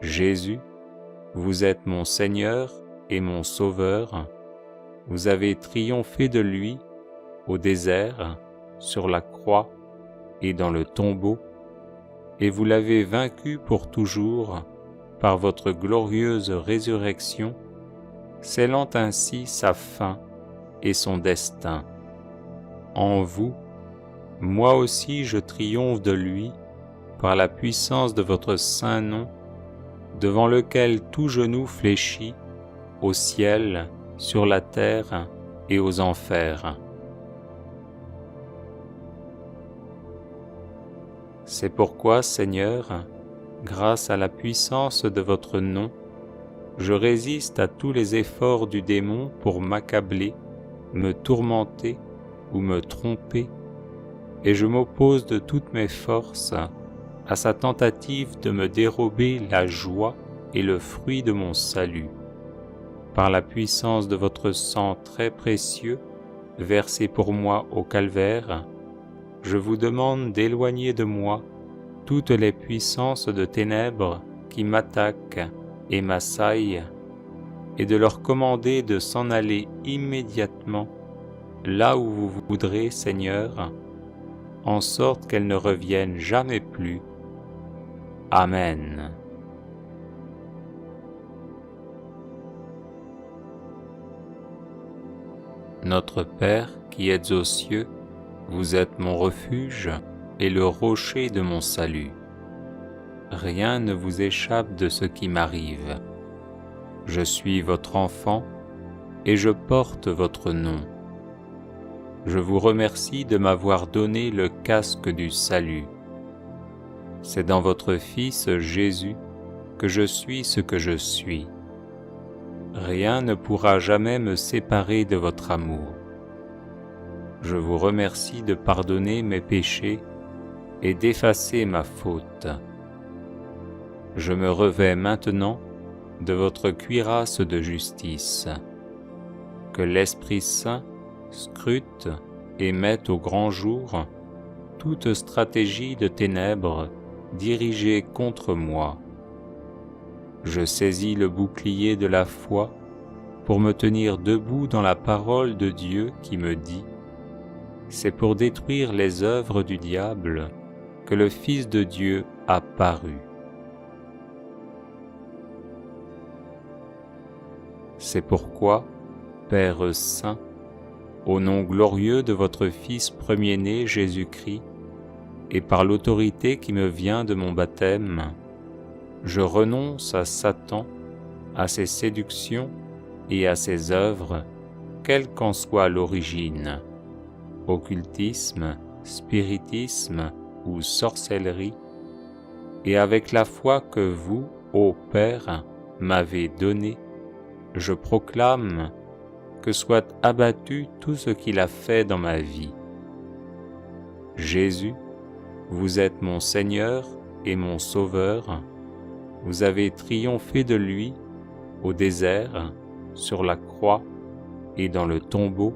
Speaker 1: Jésus, vous êtes mon Seigneur et mon Sauveur, vous avez triomphé de lui au désert, sur la croix et dans le tombeau, et vous l'avez vaincu pour toujours par votre glorieuse résurrection, scellant ainsi sa fin et son destin. En vous, moi aussi je triomphe de lui par la puissance de votre saint nom, devant lequel tout genou fléchit, au ciel, sur la terre et aux enfers. C'est pourquoi, Seigneur, grâce à la puissance de votre nom, je résiste à tous les efforts du démon pour m'accabler, me tourmenter ou me tromper, et je m'oppose de toutes mes forces à sa tentative de me dérober la joie et le fruit de mon salut. Par la puissance de votre sang très précieux, versé pour moi au calvaire, je vous demande d'éloigner de moi toutes les puissances de ténèbres qui m'attaquent et m'assaillent, et de leur commander de s'en aller immédiatement là où vous voudrez, Seigneur, en sorte qu'elles ne reviennent jamais plus. Amen. Notre Père qui êtes aux cieux, vous êtes mon refuge et le rocher de mon salut. Rien ne vous échappe de ce qui m'arrive. Je suis votre enfant et je porte votre nom. Je vous remercie de m'avoir donné le casque du salut. C'est dans votre Fils Jésus que je suis ce que je suis. Rien ne pourra jamais me séparer de votre amour. Je vous remercie de pardonner mes péchés et d'effacer ma faute. Je me revêts maintenant de votre cuirasse de justice. Que l'Esprit Saint scrute et mette au grand jour toute stratégie de ténèbres dirigée contre moi. Je saisis le bouclier de la foi pour me tenir debout dans la parole de Dieu qui me dit : c'est pour détruire les œuvres du diable que le Fils de Dieu a paru. C'est pourquoi, Père Saint, au nom glorieux de votre Fils premier-né Jésus-Christ, et par l'autorité qui me vient de mon baptême, je renonce à Satan, à ses séductions et à ses œuvres, quelle qu'en soit l'origine, occultisme, spiritisme ou sorcellerie, et avec la foi que vous, ô Père, m'avez donnée, je proclame que soit abattu tout ce qu'il a fait dans ma vie. Jésus, vous êtes mon Seigneur et mon Sauveur. Vous avez triomphé de lui au désert, sur la croix et dans le tombeau,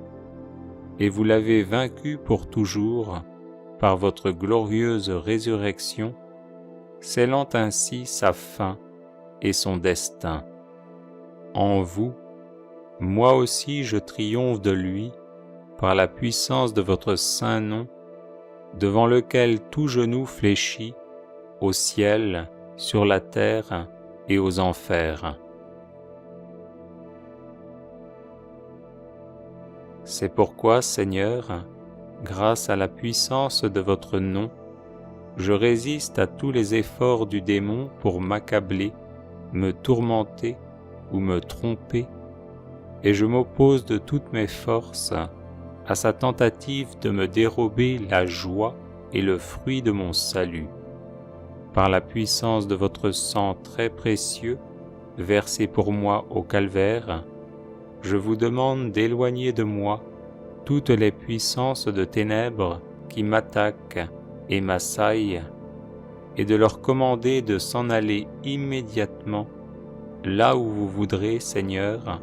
Speaker 1: et vous l'avez vaincu pour toujours par votre glorieuse résurrection, scellant ainsi sa fin et son destin. En vous, moi aussi je triomphe de lui par la puissance de votre saint nom, devant lequel tout genou fléchit, au ciel, sur la terre et aux enfers. C'est pourquoi, Seigneur, grâce à la puissance de votre nom, je résiste à tous les efforts du démon pour m'accabler, me tourmenter ou me tromper, et je m'oppose de toutes mes forces à sa tentative de me dérober la joie et le fruit de mon salut. Par la puissance de votre sang très précieux, versé pour moi au calvaire, je vous demande d'éloigner de moi toutes les puissances de ténèbres qui m'attaquent et m'assaillent, et de leur commander de s'en aller immédiatement là où vous voudrez, Seigneur,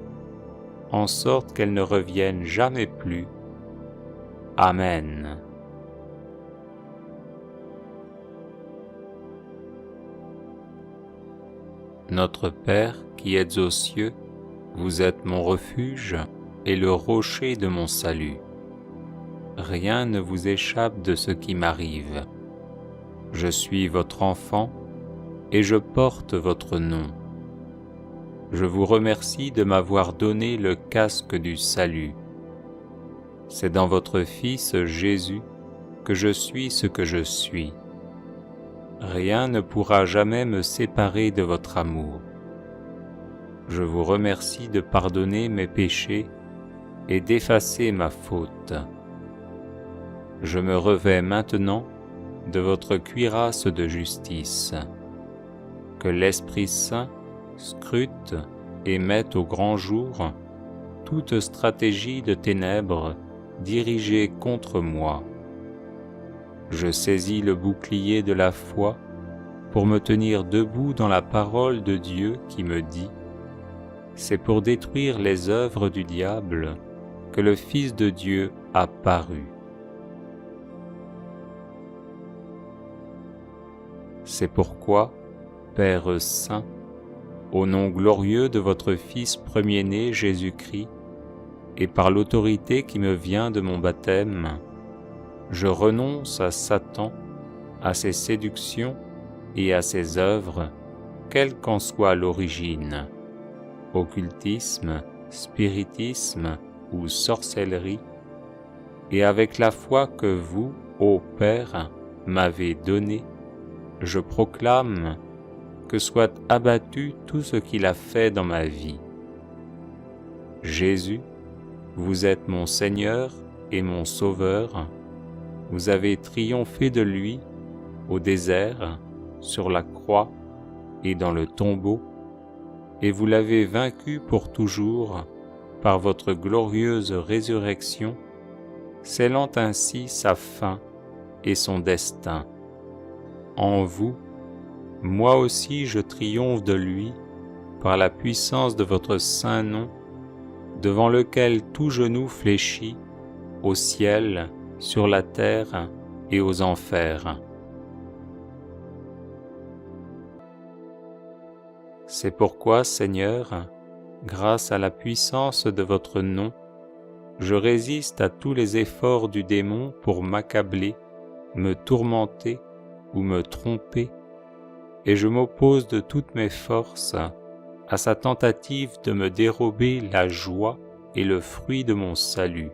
Speaker 1: en sorte qu'elles ne reviennent jamais plus. Amen. Notre Père qui êtes aux cieux, vous êtes mon refuge et le rocher de mon salut. Rien ne vous échappe de ce qui m'arrive. Je suis votre enfant et je porte votre nom. Je vous remercie de m'avoir donné le casque du salut. C'est dans votre Fils Jésus que je suis ce que je suis. Rien ne pourra jamais me séparer de votre amour. Je vous remercie de pardonner mes péchés et d'effacer ma faute. Je me revêts maintenant de votre cuirasse de justice. Que l'Esprit Saint scrute et mette au grand jour toute stratégie de ténèbres dirigée contre moi. Je saisis le bouclier de la foi pour me tenir debout dans la parole de Dieu qui me dit : c'est pour détruire les œuvres du diable que le Fils de Dieu a paru. C'est pourquoi, Père saint, au nom glorieux de votre Fils premier-né Jésus-Christ, et par l'autorité qui me vient de mon baptême, je renonce à Satan, à ses séductions et à ses œuvres, quelle qu'en soit l'origine, occultisme, spiritisme ou sorcellerie, et avec la foi que vous, ô Père, m'avez donnée, je proclame que soit abattu tout ce qu'il a fait dans ma vie. Jésus, vous êtes mon Seigneur et mon Sauveur, vous avez triomphé de lui au désert, sur la croix et dans le tombeau, et vous l'avez vaincu pour toujours par votre glorieuse résurrection, scellant ainsi sa fin et son destin. En vous, moi aussi je triomphe de lui par la puissance de votre saint nom, devant lequel tout genou fléchit, au ciel, sur la terre et aux enfers. C'est pourquoi, Seigneur, grâce à la puissance de votre nom, je résiste à tous les efforts du démon pour m'accabler, me tourmenter ou me tromper, et je m'oppose de toutes mes forces à sa tentative de me dérober la joie et le fruit de mon salut.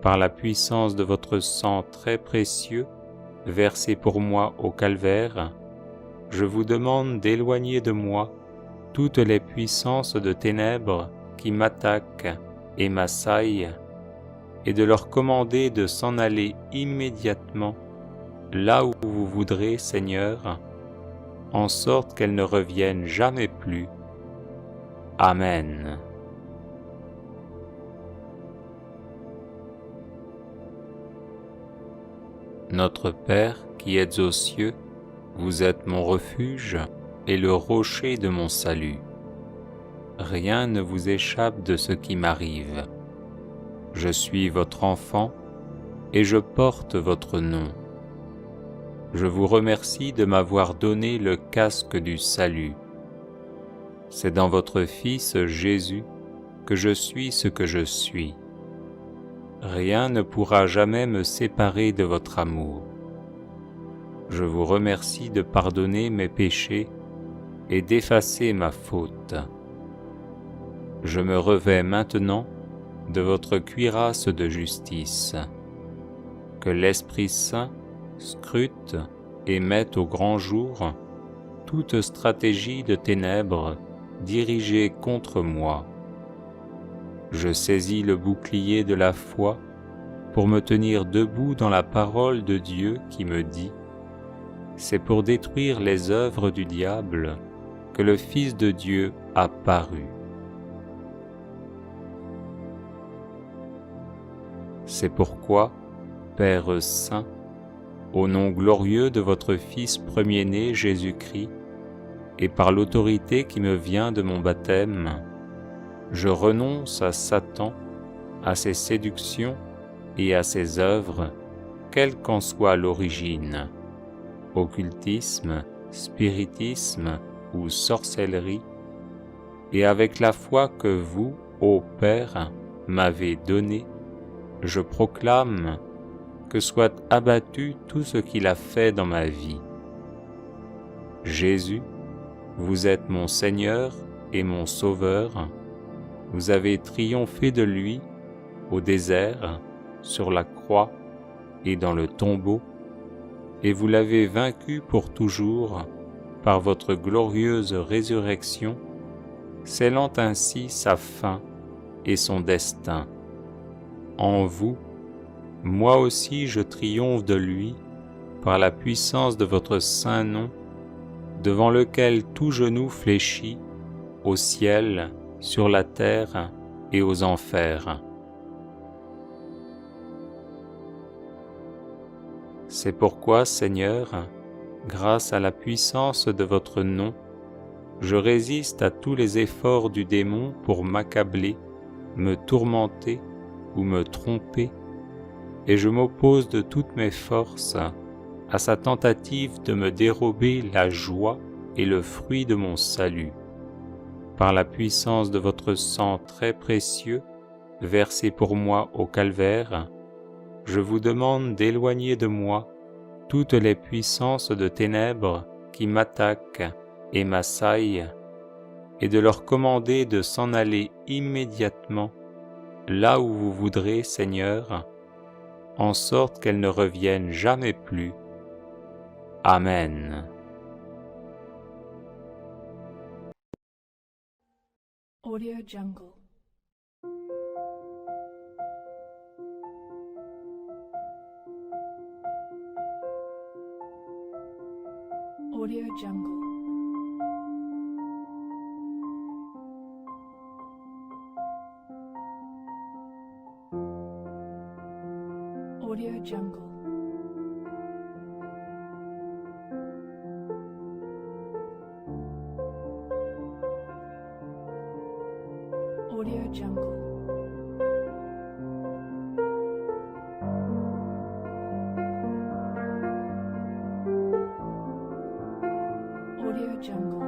Speaker 1: Par la puissance de votre sang très précieux, versé pour moi au calvaire, je vous demande d'éloigner de moi toutes les puissances de ténèbres qui m'attaquent et m'assaillent, et de leur commander de s'en aller immédiatement là où vous voudrez, Seigneur, en sorte qu'elles ne reviennent jamais plus. Amen. Notre Père qui êtes aux cieux, vous êtes mon refuge et le rocher de mon salut. Rien ne vous échappe de ce qui m'arrive. Je suis votre enfant et je porte votre nom. Je vous remercie de m'avoir donné le casque du salut. C'est dans votre Fils Jésus que je suis ce que je suis. Rien ne pourra jamais me séparer de votre amour. Je vous remercie de pardonner mes péchés et d'effacer ma faute. Je me revêts maintenant de votre cuirasse de justice. Que l'Esprit Saint scrute et mette au grand jour toute stratégie de ténèbres dirigée contre moi. Je saisis le bouclier de la foi pour me tenir debout dans la parole de Dieu qui me dit : c'est pour détruire les œuvres du diable que le Fils de Dieu a paru. C'est pourquoi, Père saint, au nom glorieux de votre Fils premier-né Jésus-Christ, et par l'autorité qui me vient de mon baptême, je renonce à Satan, à ses séductions et à ses œuvres, quelle qu'en soit l'origine, occultisme, spiritisme ou sorcellerie, et avec la foi que vous, ô Père, m'avez donnée, je proclame que soit abattu tout ce qu'il a fait dans ma vie. Jésus, vous êtes mon Seigneur et mon Sauveur, vous avez triomphé de lui au désert, sur la croix et dans le tombeau, et vous l'avez vaincu pour toujours par votre glorieuse résurrection, scellant ainsi sa fin et son destin. En vous, moi aussi je triomphe de lui par la puissance de votre saint nom, devant lequel tout genou fléchit, au ciel, sur la terre et aux enfers. C'est pourquoi, Seigneur, grâce à la puissance de votre nom, je résiste à tous les efforts du démon pour m'accabler, me tourmenter ou me tromper, et je m'oppose de toutes mes forces à sa tentative de me dérober la joie et le fruit de mon salut. Par la puissance de votre sang très précieux, versé pour moi au calvaire, je vous demande d'éloigner de moi toutes les puissances de ténèbres qui m'attaquent et m'assaillent, et de leur commander de s'en aller immédiatement là où vous voudrez, Seigneur, en sorte qu'elles ne reviennent jamais plus. Amen.
Speaker 2: Audio Jungle. Audio Jungle. Audio Jungle. Audio Jungle. Audio Jungle. Audio Jungle.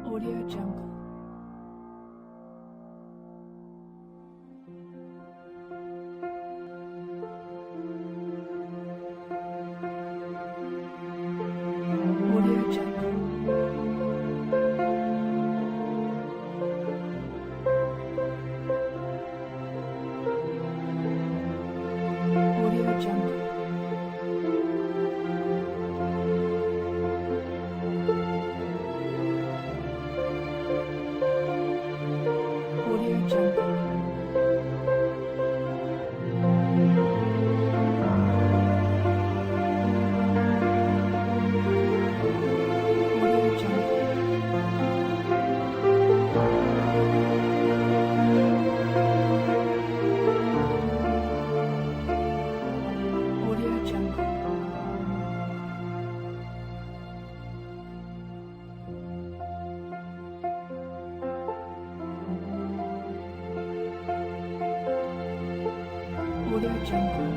Speaker 2: Audio Jungle. Audio Jungle. Audio Jungle. Audio Jungle. Audio Jungle. Audio Jungle.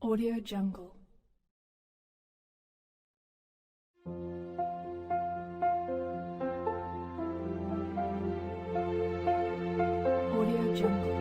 Speaker 2: Audio Jungle. Audio Jungle.